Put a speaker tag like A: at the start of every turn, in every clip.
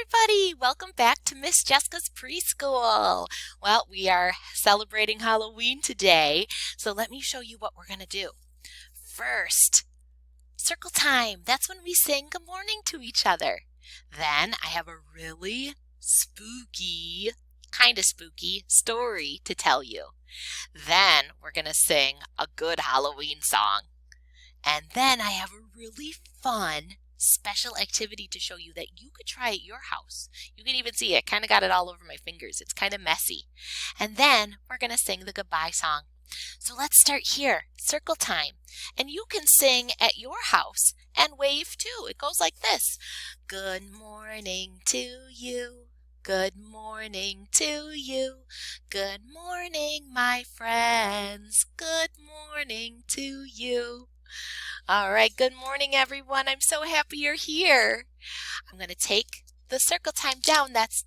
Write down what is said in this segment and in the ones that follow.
A: everybody! Welcome back to Miss Jessica's Preschool. Well, we are celebrating Halloween today, so let me show you what we're going to do. First, circle time. That's when we sing good morning to each other. Then I have a really spooky, kind of spooky story to tell you. Then we're going to sing a good Halloween song. And then I have a really fun special activity to show you that you could try at your house. You can even see it. Kind of got it all over my fingers. It's kind of messy. And then we're going to sing the goodbye song. So let's start here. Circle time. And you can sing at your house and wave too. It goes like this. Good morning to you. Good morning to you. Good morning, my friends. Good morning to you. All right, good morning, everyone. I'm so happy you're here. I'm going to take the circle time down. That's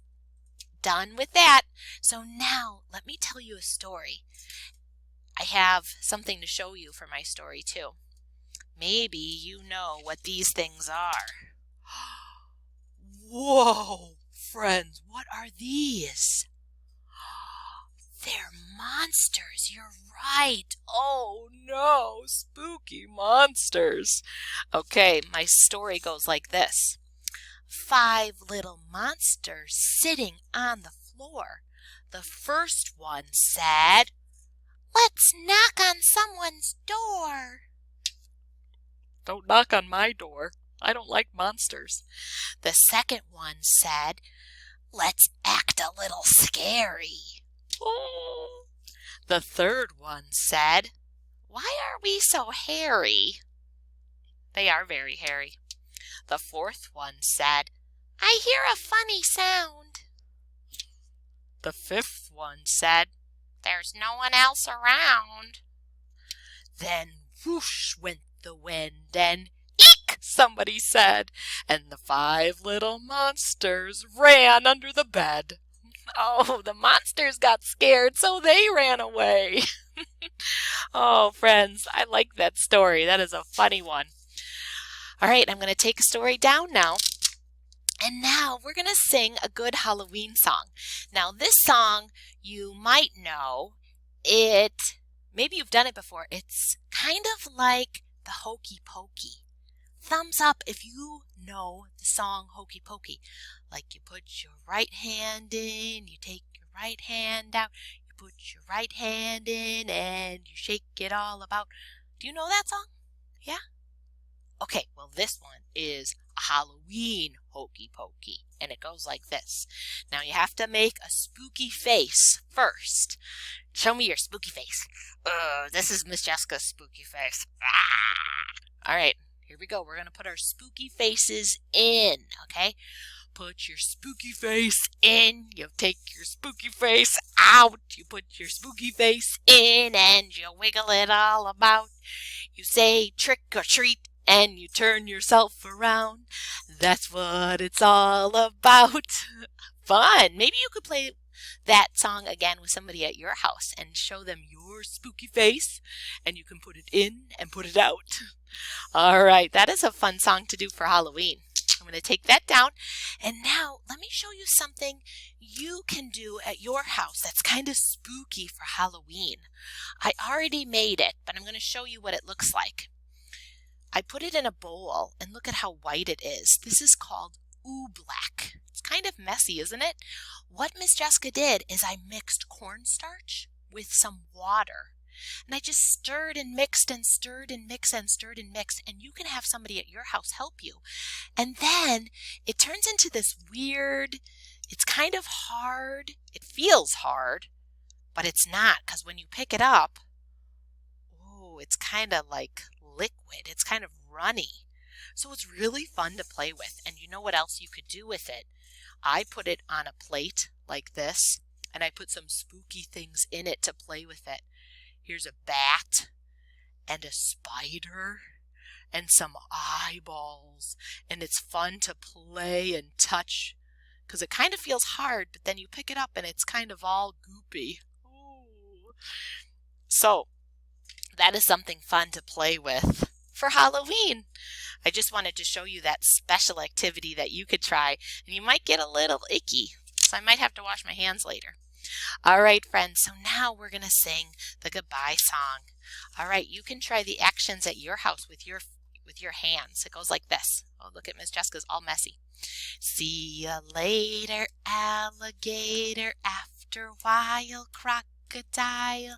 A: done with that. So now let me tell you a story. I have something to show you for my story, too. Maybe you know what these things are. Whoa, friends, what are these? They're monsters. You're right. Oh no, spooky monsters. Okay, my story goes like this. 5 little monsters sitting on the floor. The first one said, "Let's knock on someone's door." Don't knock on my door. I don't like monsters. The second one said, "Let's act a little scary." Oh. The third one said, "Why are we so hairy?" They are very hairy. The fourth one said, "I hear a funny sound." The fifth one said, "There's no one else around." Then whoosh went the wind and eek, somebody said, and the 5 little monsters ran under the bed. Oh, the monsters got scared, so they ran away. Oh, friends, I like that story. That is a funny one. All right, I'm going to take a story down now. And now we're going to sing a good Halloween song. Now, this song you might know. Maybe you've done it before. It's kind of like the Hokey Pokey. Thumbs up if you know the song Hokey Pokey. Like you put your right hand in, you take your right hand out, you put your right hand in and you shake it all about. Do you know that song? Yeah? Okay, well this one is a Halloween Hokey Pokey and it goes like this. Now you have to make a spooky face first. Show me your spooky face. This is Miss Jessica's spooky face. Ah! All right. Here we go. We're going to put our spooky faces in, okay? Put your spooky face in. You take your spooky face out. You put your spooky face in and you wiggle it all about. You say trick or treat and you turn yourself around. That's what it's all about. Fun. Maybe you could play that song again with somebody at your house and show them your spooky face and you can put it in and put it out. All right, that is a fun song to do for Halloween. I'm going to take that down. And now let me show you something you can do at your house that's kind of spooky for Halloween. I already made it, but I'm going to show you what it looks like. I put it in a bowl and look at how white it is. This is called oobleck. It's kind of messy, isn't it? What Miss Jessica did is I mixed cornstarch with some water. And I just stirred and mixed and stirred and mixed and stirred and mixed. And you can have somebody at your house help you. And then it turns into this weird, it's kind of hard. It feels hard, but it's not because when you pick it up, oh, it's kind of like liquid. It's kind of runny. So it's really fun to play with. And you know what else you could do with it? I put it on a plate like this, and I put some spooky things in it to play with it. Here's a bat and a spider and some eyeballs. And it's fun to play and touch because it kind of feels hard, but then you pick it up and it's kind of all goopy. Ooh. So that is something fun to play with. for Halloween. I just wanted to show you that special activity that you could try, and you might get a little icky, so I might have to wash my hands later. All right, friends, so now we're going to sing the goodbye song. All right, you can try the actions at your house with your hands. It goes like this. Oh, look at Miss Jessica's all messy. See ya later, alligator, after a while, crocodile,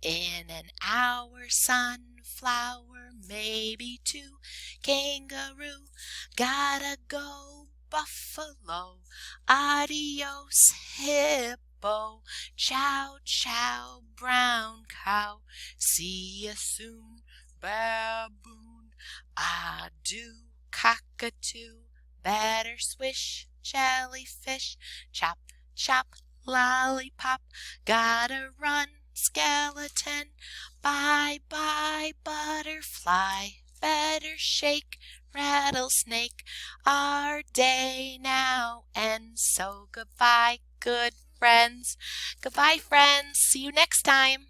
A: in an hour, sunflower, maybe two, kangaroo, gotta go, buffalo, adios, hippo, chow chow, brown cow, see ya soon, baboon, adieu, cockatoo, better swish, jellyfish, chop chop, lollipop, gotta run, skeleton, bye bye, butterfly, better shake, rattlesnake, our day now ends, so goodbye, good friends. Goodbye, friends. See you next time.